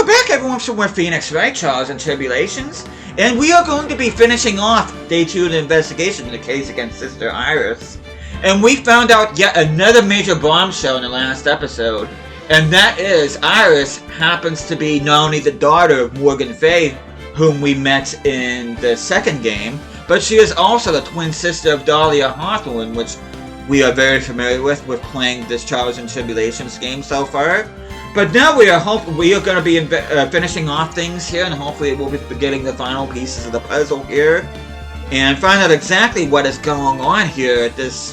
Welcome back everyone to more Phoenix Wright, Trials and Tribulations. And we are going to be finishing off Day 2 of the investigation in the case against Sister Iris. And we found out yet another major bombshell in the last episode. And that is, Iris happens to be not only the daughter of Morgan Fay, whom we met in the second game, but she is also the twin sister of Dahlia Hawthorne, which we are very familiar with playing this Trials and Tribulations game so far. But now we are going to be finishing off things here, and hopefully we'll be getting the final pieces of the puzzle here, and find out exactly what is going on here at this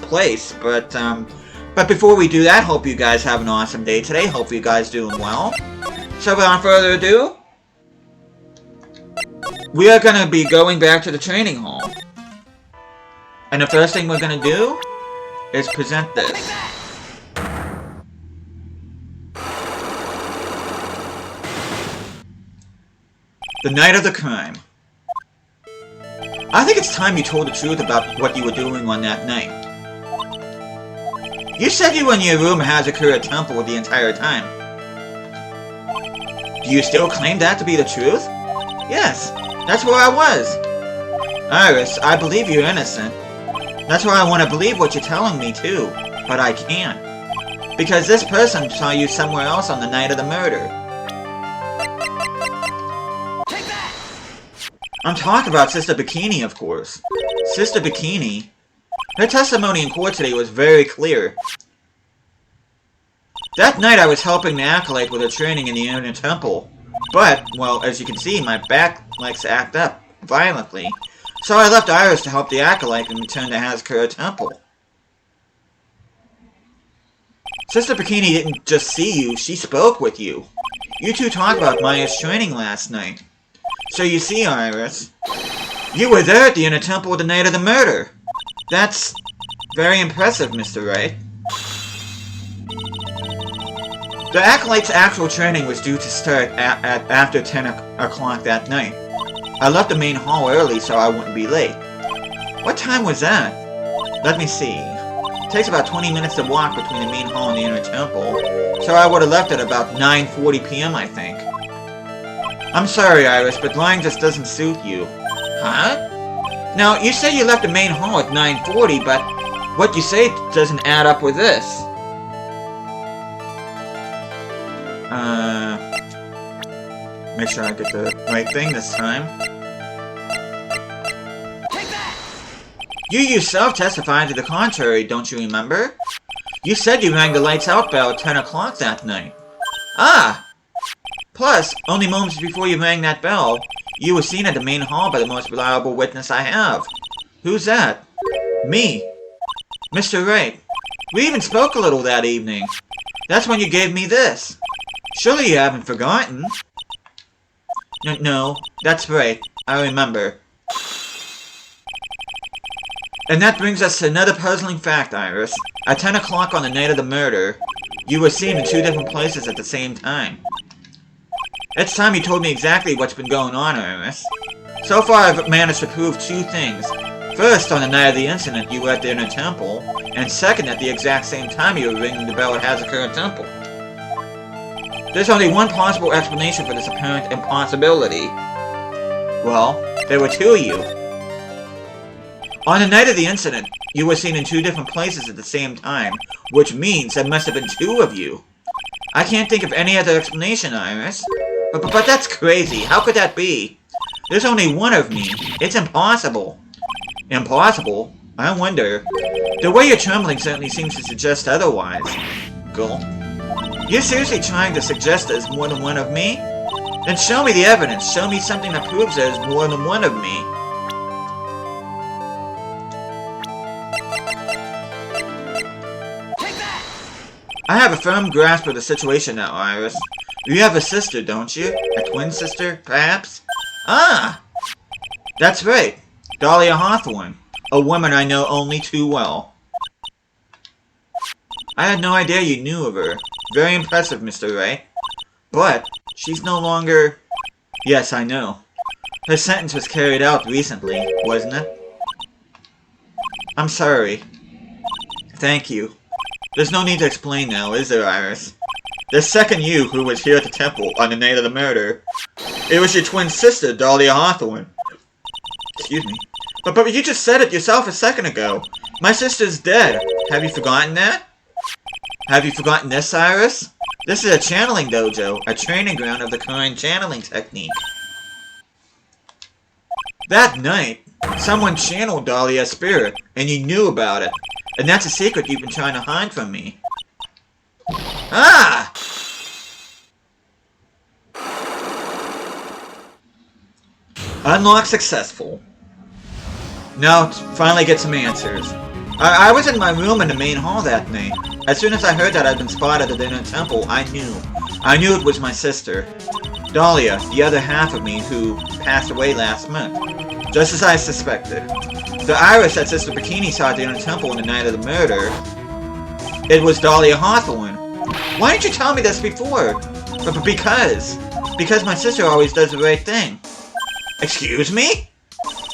place. But before we do that, hope you guys have an awesome day today. Hope you guys doing well. So without further ado, we are going to be going back to the training hall, and the first thing we're going to do is present this. The night of the crime. I think it's time you told the truth about what you were doing on that night. You said you were in your room at Hazakura Temple the entire time. Do you still claim that to be the truth? Yes, that's where I was. Iris, I believe you're innocent. That's why I want to believe what you're telling me too, but I can't. Because this person saw you somewhere else on the night of the murder. I'm talking about Sister Bikini, of course. Sister Bikini. Her testimony in court today was very clear. That night I was helping the Acolyte with her training in the Inner Temple. But, well, as you can see, my back likes to act up violently. So I left Iris to help the Acolyte and returned to Hazakura Temple. Sister Bikini didn't just see you, she spoke with you. You two talked about Maya's training last night. So you see, Iris, you were there at the Inner Temple the night of the murder. That's very impressive, Mr. Wright. The Acolyte's actual training was due to start after 10 o'clock that night. I left the main hall early so I wouldn't be late. What time was that? Let me see. It takes about 20 minutes to walk between the main hall and the Inner Temple, so I would have left at about 9:40 p.m. I think. I'm sorry, Iris, but lying just doesn't suit you. Huh? Now, you say you left the main hall at 9:40, but what you say doesn't add up with this. Make sure I get the right thing this time. You yourself testified to the contrary, don't you remember? You said you rang the lights out bell at 10 o'clock that night. Ah! Plus, only moments before you rang that bell, you were seen at the main hall by the most reliable witness I have. Who's that? Me. Mr. Wright. We even spoke a little that evening. That's when you gave me this. Surely you haven't forgotten. No, that's right. I remember. And that brings us to another puzzling fact, Iris. At 10 o'clock on the night of the murder, you were seen in 2 different places at the same time. It's time you told me exactly what's been going on, Iris. So far, I've managed to prove 2 things. First, on the night of the incident, you were at the Inner Temple, and second, at the exact same time you were ringing the bell at Hazakura Temple. There's only one possible explanation for this apparent impossibility. Well, there were 2 of you. On the night of the incident, you were seen in 2 different places at the same time, which means there must have been 2 of you. I can't think of any other explanation, Iris. But that's crazy. How could that be? There's only 1 of me. It's impossible. Impossible? I wonder. The way you're trembling certainly seems to suggest otherwise. Cool. You're seriously trying to suggest there's more than 1 of me? Then show me the evidence. Show me something that proves there's more than 1 of me. I have a firm grasp of the situation now, Iris. You have a sister, don't you? A twin sister, perhaps? Ah! That's right. Dahlia Hawthorne. A woman I know only too well. I had no idea you knew of her. Very impressive, Mr. Wright. But, she's no longer... Yes, I know. Her sentence was carried out recently, wasn't it? I'm sorry. Thank you. There's no need to explain now, is there, Iris? The second you who was here at the temple on the night of the murder. It was your twin sister, Dahlia Hawthorne. Excuse me. But you just said it yourself a second ago. My sister's dead. Have you forgotten that? Have you forgotten this, Iris? This is a channeling dojo, a training ground of the current channeling technique. That night, someone channeled Dahlia's spirit, and you knew about it. And that's a secret you've been trying to hide from me. Ah! Unlock successful. Now, finally get some answers. I was in my room in the main hall that night. As soon as I heard that I'd been spotted at the inner temple, I knew. I knew it was my sister. Dahlia, the other half of me who passed away last month. Just as I suspected. The Iris that Sister Bikini saw at the inner temple on the night of the murder, it was Dahlia Hawthorne. Why didn't you tell me this before? But because my sister always does the right thing. Excuse me?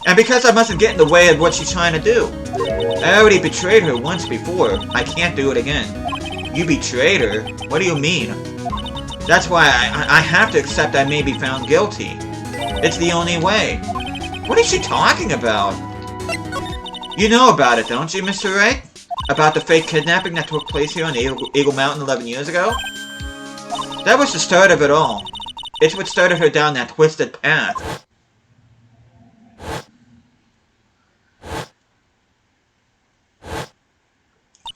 And because I mustn't get in the way of what she's trying to do. I already betrayed her once before. I can't do it again. You betrayed her? What do you mean? That's why I have to accept I may be found guilty. It's the only way. What is she talking about? You know about it, don't you, Mr. Wright? About the fake kidnapping that took place here on Eagle Mountain 11 years ago? That was the start of it all. It's what started her down that twisted path.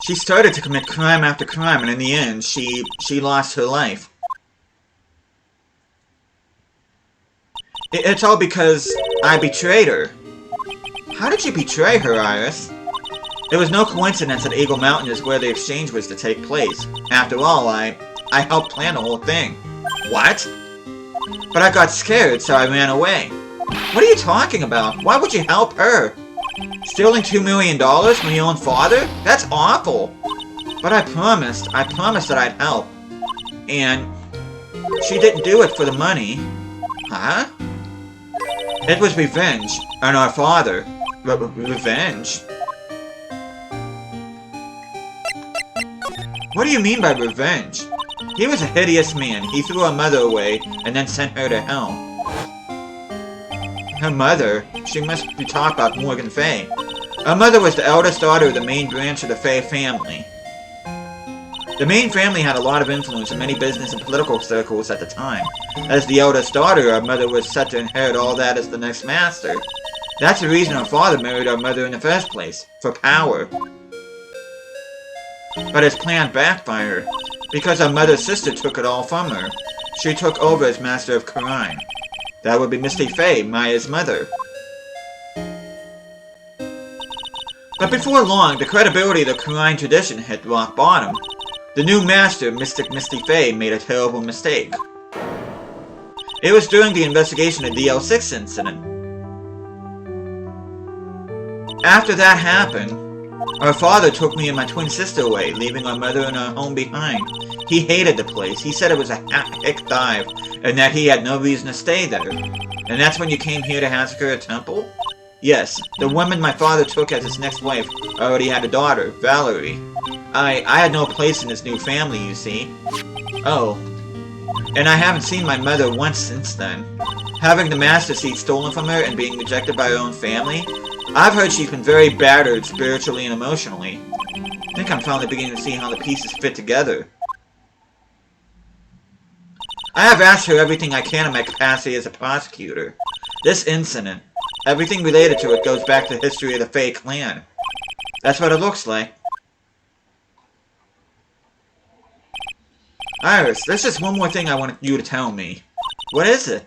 She started to commit crime after crime, and in the end, she lost her life. It's all because I betrayed her. How did you betray her, Iris? It was no coincidence that Eagle Mountain is where the exchange was to take place. After all, I helped plan the whole thing. What? But I got scared, so I ran away. What are you talking about? Why would you help her? Stealing $2 million from your own father? That's awful. But I promised that I'd help. And she didn't do it for the money. Huh? It was revenge on our father. Revenge? What do you mean by revenge? He was a hideous man. He threw our mother away and then sent her to hell. Her mother? She must be talking about Morgan Fay. Our mother was the eldest daughter of the main branch of the Fay family. The main family had a lot of influence in many business and political circles at the time. As the eldest daughter, our mother was set to inherit all that as the next master. That's the reason our father married our mother in the first place, for power. But his plan backfired, because our mother's sister took it all from her. She took over as master of crime. That would be Misty Fay, Maya's mother. But before long, the credibility of the Kurine tradition hit rock bottom. The new master, Mystic Misty Fay, made a terrible mistake. It was during the investigation of the DL6 incident. After that happened, our father took me and my twin sister away, leaving our mother and our home behind. He hated the place. He said it was a hick dive, and that he had no reason to stay there. And that's when you came here to Hazakura Temple? Yes, the woman my father took as his next wife already had a daughter, Valerie. I had no place in this new family, you see. Oh. And I haven't seen my mother once since then. Having the master seat stolen from her and being rejected by her own family, I've heard she's been very battered spiritually and emotionally. I think I'm finally beginning to see how the pieces fit together. I have asked her everything I can in my capacity as a prosecutor. This incident, everything related to it goes back to the history of the Fey clan. That's what it looks like. Iris, there's just one more thing I want you to tell me. What is it?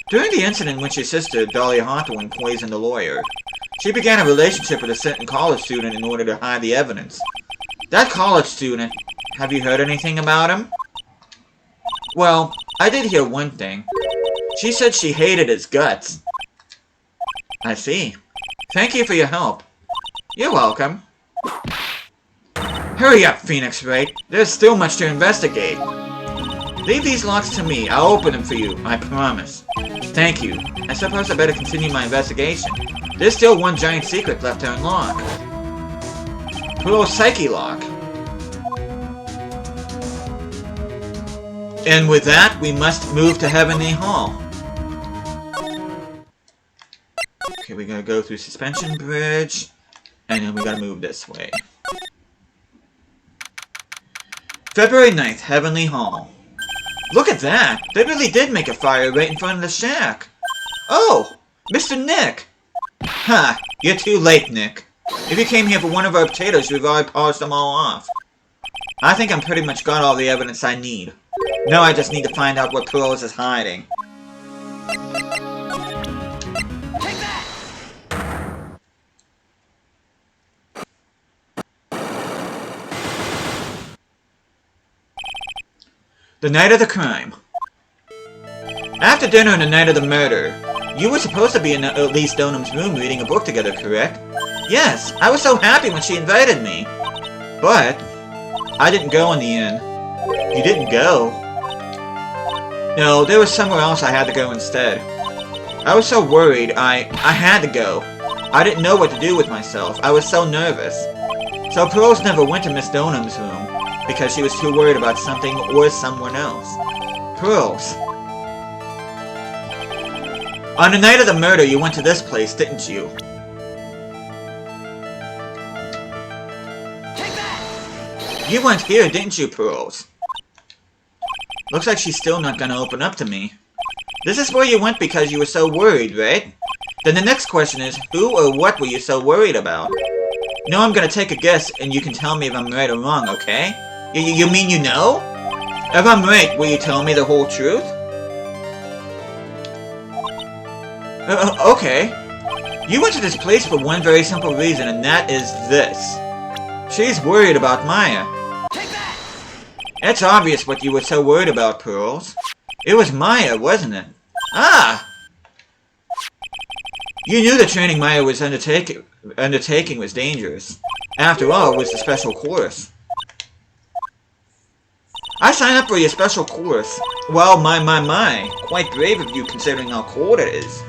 During the incident in which your sister, Dahlia Hawthorne, poisoned a lawyer, she began a relationship with a certain college student in order to hide the evidence. That college student, have you heard anything about him? Well, I did hear one thing. She said she hated his guts. I see. Thank you for your help. You're welcome. Hurry up, Phoenix Wright. There's still much to investigate. Leave these locks to me. I'll open them for you, I promise. Thank you. I suppose I better continue my investigation. There's still one giant secret left to unlock. Little Psyche lock. And with that, we must move to Heavenly Hall. Okay, we gotta go through Suspension Bridge, and then we gotta move this way. February 9th, Heavenly Hall. Look at that! They really did make a fire right in front of the shack. Oh! Mr. Nick! Ha! You're too late, Nick. If you came here for one of our potatoes, we've already polished them all off. I think I'm pretty much got all the evidence I need. Now I just need to find out what Pearls is hiding. Take that! The night of the crime. After dinner on the night of the murder, you were supposed to be in Elise Donham's room reading a book together, correct? Yes, I was so happy when she invited me. But I didn't go in the end. You didn't go? No, there was somewhere else I had to go instead. I was so worried, I had to go. I didn't know what to do with myself. I was so nervous. So Pearls never went to Miss Donham's room, because she was too worried about something or someone else. Pearls. On the night of the murder, you went to this place, didn't you? Take that! You went here, didn't you, Pearls? Looks like she's still not gonna open up to me. This is where you went because you were so worried, right? Then the next question is, who or what were you so worried about? Now I'm gonna take a guess, and you can tell me if I'm right or wrong, okay? You mean you know? If I'm right, will you tell me the whole truth? Okay. You went to this place for one very simple reason, and that is this. She's worried about Maya. Take that! It's obvious what you were so worried about, Pearls. It was Maya, wasn't it? Ah! You knew the training Maya was undertaking was dangerous. After all, it was a special course. I signed up for your special course. Well, my. Quite brave of you considering how cold it is.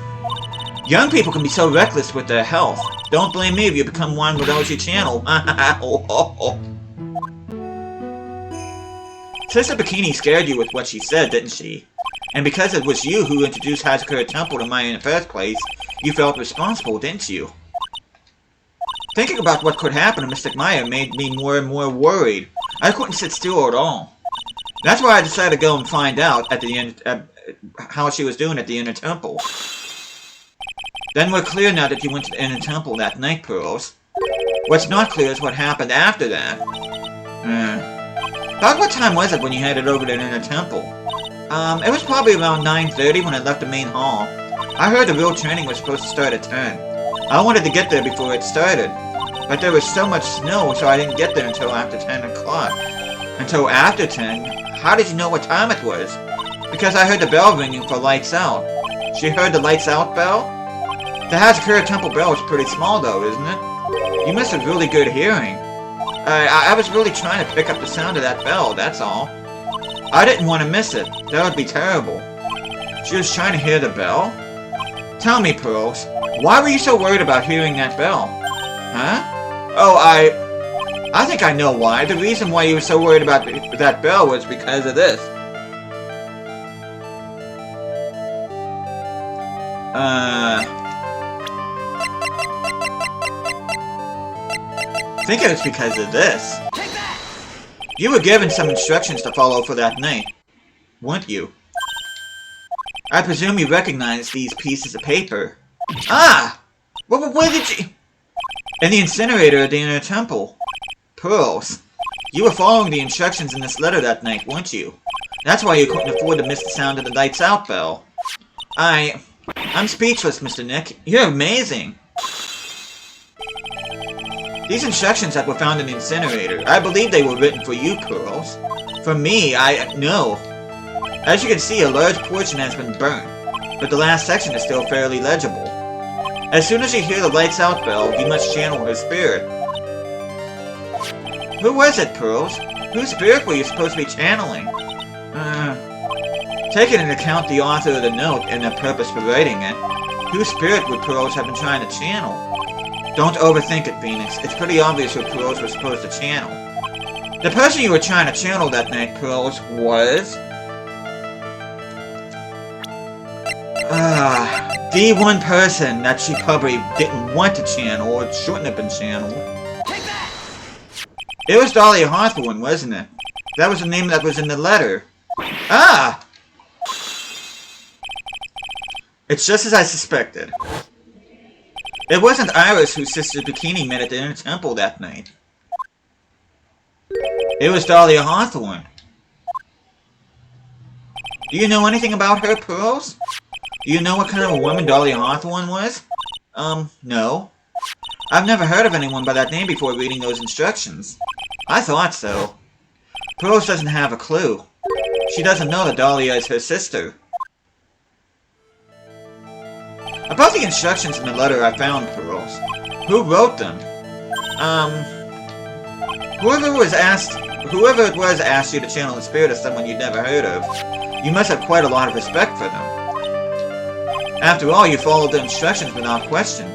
Young people can be so reckless with their health. Don't blame me if you become one without your channel. Sister Bikini scared you with what she said, didn't she? And because it was you who introduced Hazakura Temple to Maya in the first place, you felt responsible, didn't you? Thinking about what could happen to Mystic Maya made me more and more worried. I couldn't sit still at all. That's why I decided to go and find out at the end how she was doing at the Inner Temple. Then we're clear now that you went to the Inner Temple that night, Pearls. What's not clear is what happened after that. About what time was it when you headed over to the Inner Temple? It was probably around 9:30 when I left the main hall. I heard the real training was supposed to start at 10. I wanted to get there before it started, but there was so much snow, so I didn't get there until after 10 o'clock. Until after 10? How did you know what time it was? Because I heard the bell ringing for lights out. She heard the lights out bell? The Hazakura Temple bell is pretty small though, isn't it? You must have really good hearing. I was really trying to pick up the sound of that bell, that's all. I didn't want to miss it. That would be terrible. She was trying to hear the bell? Tell me, Pearls, why were you so worried about hearing that bell? Huh? Oh, I think I know why. The reason why you were so worried about that bell was because of this. I think it was because of this. Take that! You were given some instructions to follow for that night, weren't you? I presume you recognize these pieces of paper. Ah! Where did you... In the incinerator at the Inner Temple. Pearls, you were following the instructions in this letter that night, weren't you? That's why you couldn't afford to miss the sound of the lights out bell. I'm speechless, Mr. Nick. You're amazing. These instructions that were found in the incinerator, I believe they were written for you, Pearls. For me, no. As you can see, a large portion has been burnt, but the last section is still fairly legible. As soon as you hear the lights out bell, you must channel her spirit. Who was it, Pearls? Whose spirit were you supposed to be channeling? Taking into account the author of the note and the purpose for writing it, whose spirit would Pearls have been trying to channel? Don't overthink it, Phoenix. It's pretty obvious who Pearls was supposed to channel. The person you were trying to channel that night, Pearls, was... The one person that she probably didn't want to channel or shouldn't have been channeled. Take that! It was Dahlia Hawthorne, wasn't it? That was the name that was in the letter. Ah! It's just as I suspected. It wasn't Iris whose sister's bikini met at the inner temple that night. It was Dahlia Hawthorne. Do you know anything about her, Pearls? Do you know what kind of a woman Dahlia Hawthorne was? No. I've never heard of anyone by that name before reading those instructions. I thought so. Pearls doesn't have a clue. She doesn't know that Dahlia is her sister. About the instructions in the letter I found, Pearls. Who wrote them? Whoever it was asked you to channel the spirit of someone you'd never heard of. You must have quite a lot of respect for them. After all, you followed the instructions without question.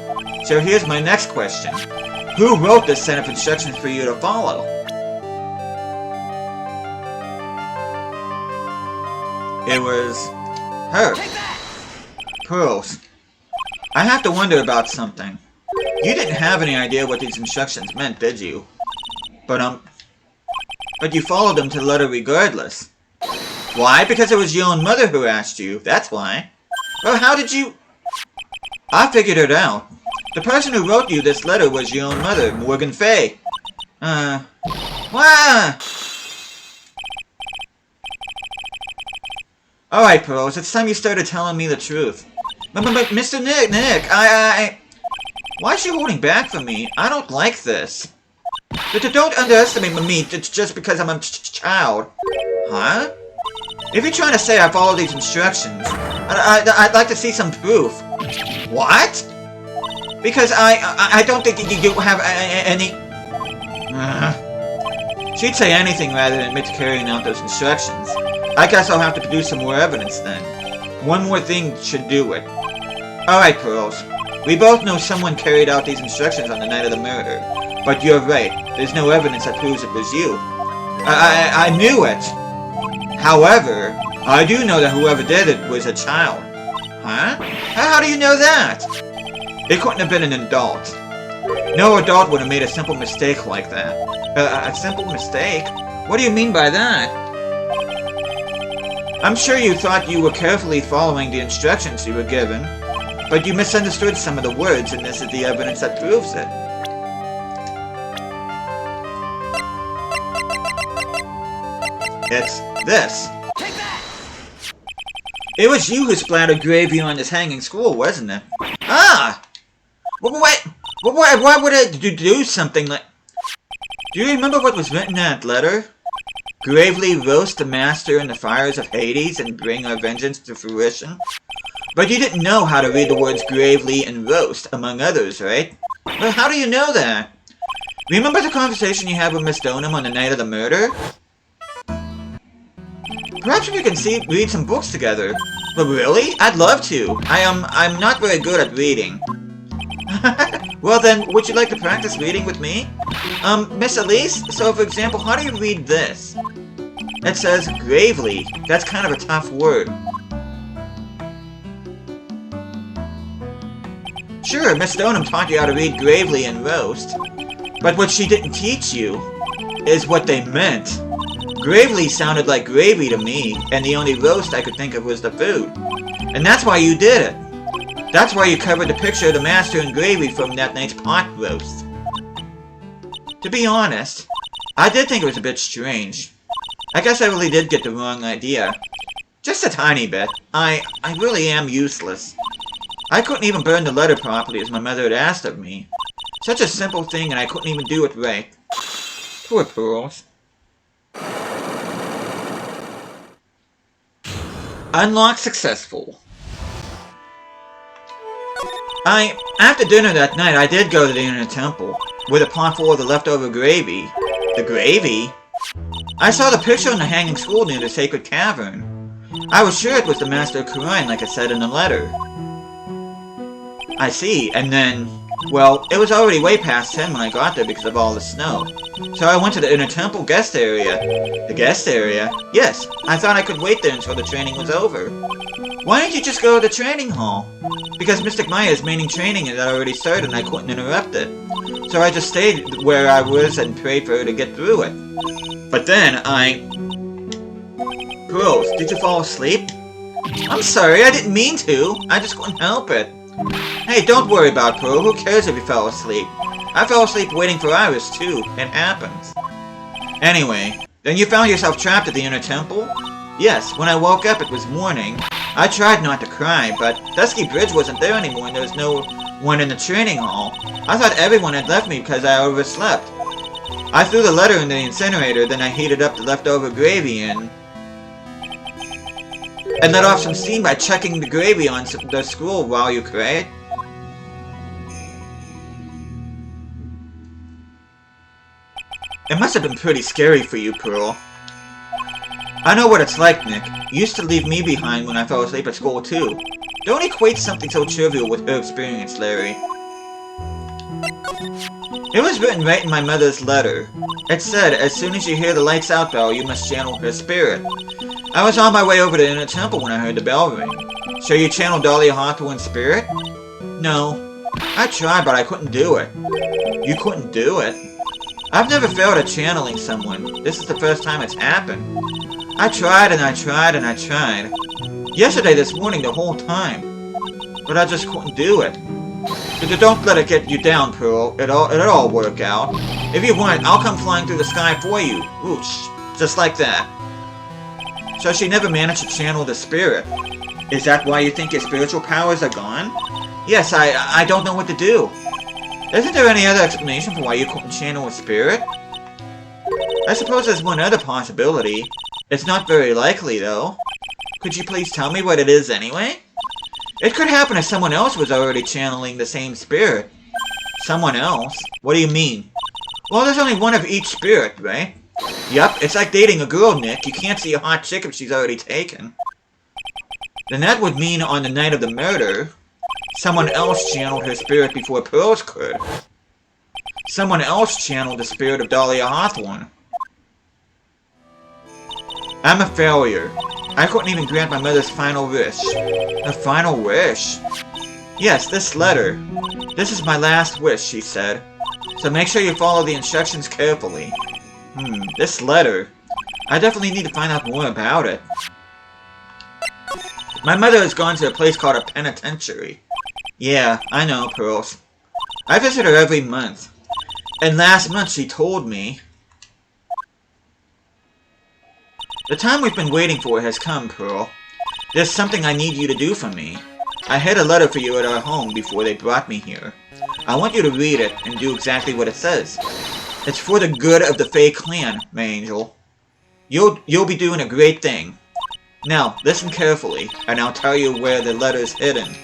So here's my next question. Who wrote this set of instructions for you to follow? It was her. Pearls. I have to wonder about something. You didn't have any idea what these instructions meant, did you? But you followed them to the letter regardless. Why? Because it was your own mother who asked you, that's why. Well, how did you... I figured it out. The person who wrote you this letter was your own mother, Morgan Fay. Wah! Alright, Pearls, it's time you started telling me the truth. But Mr. Nick, why is she holding back from me? I don't like this. But don't underestimate me just because I'm a child. Huh? If you're trying to say I followed these instructions, I'd like to see some proof. What? Because I don't think you have any... She'd say anything rather than admit to carrying out those instructions. I guess I'll have to produce some more evidence then. One more thing should do it. Alright, Pearls. We both know someone carried out these instructions on the night of the murder. But you're right. There's no evidence that proves it was you. I knew it. However, I do know that whoever did it was a child. Huh? How do you know that? It couldn't have been an adult. No adult would have made a simple mistake like that. A simple mistake? What do you mean by that? I'm sure you thought you were carefully following the instructions you were given, but you misunderstood some of the words, and this is the evidence that proves it. It's this. Take that! It was you who splattered gravy on this hanging school, wasn't it? Ah! Why would I do something like... Do you remember what was written in that letter? Gravely roast the master in the fires of Hades and bring our vengeance to fruition? But you didn't know how to read the words gravely and roast, among others, right? Well, how do you know that? Remember the conversation you had with Miss Donham on the night of the murder? Perhaps we can read some books together. But really? I'd love to. I'm not very good at reading. Well then, would you like to practice reading with me? Miss Elise? So for example, how do you read this? It says gravely. That's kind of a tough word. Sure, Miss Donham taught you how to read gravely and roast. But what she didn't teach you is what they meant. Gravely sounded like gravy to me, and the only roast I could think of was the food. And that's why you did it. That's why you covered the picture of the master in gravy from that night's pot roast. To be honest, I did think it was a bit strange. I guess I really did get the wrong idea. Just a tiny bit. I really am useless. I couldn't even burn the letter properly as my mother had asked of me. Such a simple thing and I couldn't even do it right. Poor Pearls. Unlock successful. After dinner that night, I did go to the inner temple, with a pot full of the leftover gravy. The gravy? I saw the picture on the hanging school near the sacred cavern. I was sure it was the Master of Khura'in like it said in the letter. I see, and then Well, it was already way past 10 when I got there because of all the snow. So I went to the inner temple guest area. The guest area? Yes, I thought I could wait there until the training was over. Why didn't you just go to the training hall? Because Mystic Maya's main training had already started and I couldn't interrupt it. So I just stayed where I was and prayed for her to get through it. But then Pearls, did you fall asleep? I'm sorry, I didn't mean to. I just couldn't help it. Hey, don't worry about Pearl. Who cares if you fell asleep? I fell asleep waiting for Iris, too. It happens. Anyway, then you found yourself trapped at the inner temple? Yes, when I woke up it was morning. I tried not to cry, but Dusky Bridge wasn't there anymore and there was no one in the training hall. I thought everyone had left me because I overslept. I threw the letter in the incinerator, then I heated up the leftover gravy and let off some steam by chucking the gravy on the scroll while you cried. It must have been pretty scary for you, Pearl. I know what it's like, Nick. You used to leave me behind when I fell asleep at school, too. Don't equate something so trivial with her experience, Larry. It was written right in my mother's letter. It said, as soon as you hear the lights out bell, you must channel her spirit. I was on my way over to the inner temple when I heard the bell ring. So you channeled Dahlia Hawthorne's spirit? No. I tried, but I couldn't do it. You couldn't do it? I've never failed at channeling someone. This is the first time it's happened. I tried and I tried and I tried. Yesterday, this morning, the whole time. But I just couldn't do it. But don't let it get you down, Pearl. It'll all work out. If you want, I'll come flying through the sky for you. Whoosh. Just like that. So she never managed to channel the spirit. Is that why you think your spiritual powers are gone? Yes, I don't know what to do. Isn't there any other explanation for why you couldn't channel a spirit? I suppose there's one other possibility. It's not very likely, though. Could you please tell me what it is anyway? It could happen if someone else was already channeling the same spirit. Someone else? What do you mean? Well, there's only one of each spirit, right? Yup, it's like dating a girl, Nick. You can't see a hot chick if she's already taken. Then that would mean on the night of the murder, someone else channeled her spirit before Pearls could. Someone else channeled the spirit of Dahlia Hawthorne. I'm a failure. I couldn't even grant my mother's final wish. Her final wish? Yes, this letter. This is my last wish, she said. So make sure you follow the instructions carefully. This letter. I definitely need to find out more about it. My mother has gone to a place called a penitentiary. Yeah, I know, Pearls. I visit her every month. And last month she told me... The time we've been waiting for has come, Pearl. There's something I need you to do for me. I had a letter for you at our home before they brought me here. I want you to read it and do exactly what it says. It's for the good of the Fae clan, my angel. You'll be doing a great thing. Now, listen carefully, and I'll tell you where the letter's hidden.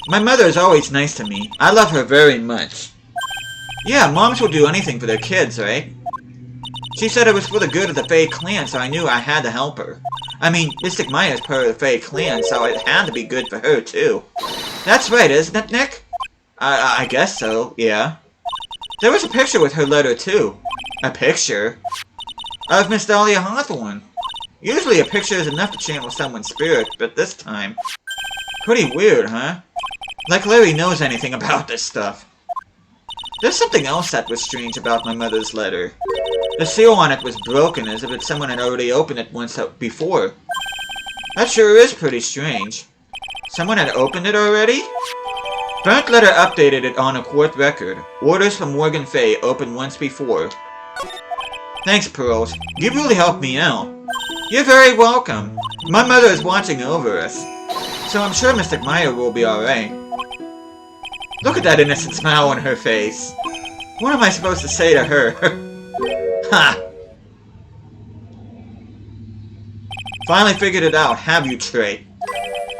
My mother is always nice to me. I love her very much. Yeah, moms will do anything for their kids, right? She said it was for the good of the Fae clan, so I knew I had to help her. I mean, Mystic Maya is part of the Fae clan, so it had to be good for her, too. That's right, isn't it, Nick? I guess so, yeah. There was a picture with her letter, too. A picture? Of Miss Dahlia Hawthorne. Usually a picture is enough to channel someone's spirit, but this time... Pretty weird, huh? Like Larry knows anything about this stuff. There's something else that was strange about my mother's letter. The seal on it was broken, as if someone had already opened it once before. That sure is pretty strange. Someone had opened it already? Burnt Letter updated it on a court record. Orders from Morgan Fay opened once before. Thanks, Pearls. You really helped me out. You're very welcome. My mother is watching over us. So I'm sure Mystic Maya will be alright. Look at that innocent smile on her face. What am I supposed to say to her? Ha! Finally figured it out, have you, Trey?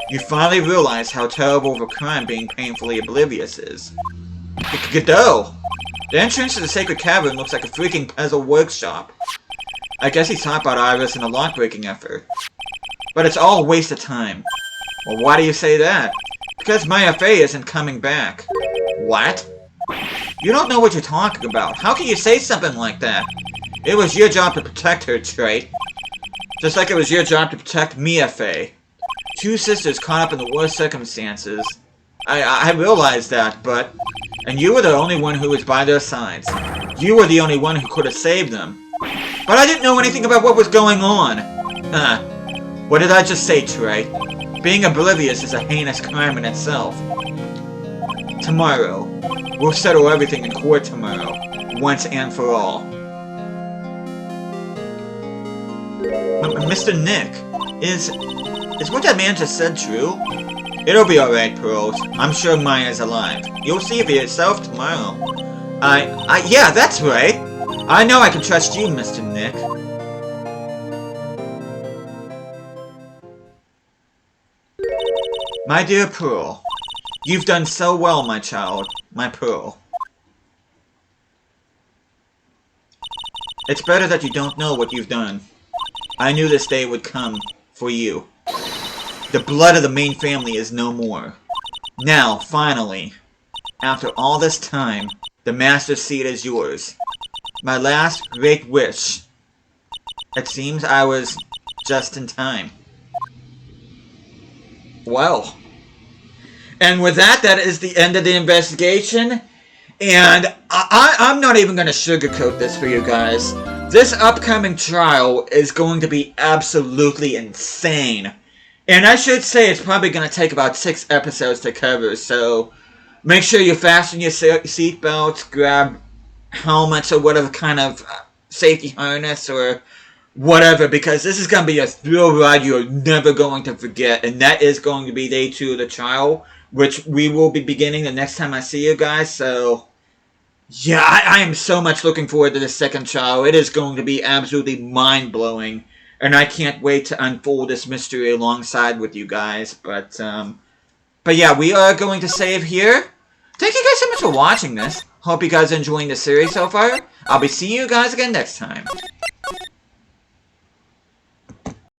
You finally realized how terrible of a crime being painfully oblivious is. Godot! The entrance to the Sacred Cavern looks like a freaking puzzle workshop. I guess he's taught about Iris and a lock-breaking effort. But it's all a waste of time. Well, why do you say that? Because my FA isn't coming back. What? You don't know what you're talking about. How can you say something like that? It was your job to protect her, Trey. Just like it was your job to protect me, FA. Two sisters caught up in the worst circumstances. I realized that, but... And you were the only one who was by their sides. You were the only one who could have saved them. But I didn't know anything about what was going on. Huh. What did I just say, Trey? Being oblivious is a heinous crime in itself. Tomorrow. We'll settle everything in court tomorrow. Once and for all. Mr. Nick, is what that man just said true? It'll be alright, Pearls. I'm sure Maya's alive. You'll see for yourself tomorrow. Yeah, that's right. I know I can trust you, Mr. Nick. My dear Pearl, you've done so well, my child, my Pearl. It's better that you don't know what you've done. I knew this day would come for you. The blood of the main family is no more. Now, finally, after all this time, the Master Seat is yours. My last great wish. It seems I was just in time. Well. And with that, that is the end of the investigation. And I'm not even going to sugarcoat this for you guys. This upcoming trial is going to be absolutely insane. And I should say it's probably going to take about 6 episodes to cover, so make sure you fasten your seatbelts, grab helmets or whatever kind of safety harness or whatever, because this is going to be a thrill ride you're never going to forget, and that is going to be day 2 of the trial, which we will be beginning the next time I see you guys, so yeah, I am so much looking forward to the second trial. It is going to be absolutely mind-blowing. And I can't wait to unfold this mystery alongside with you guys. But yeah, we are going to save here. Thank you guys so much for watching this. Hope you guys are enjoying the series so far. I'll be seeing you guys again next time.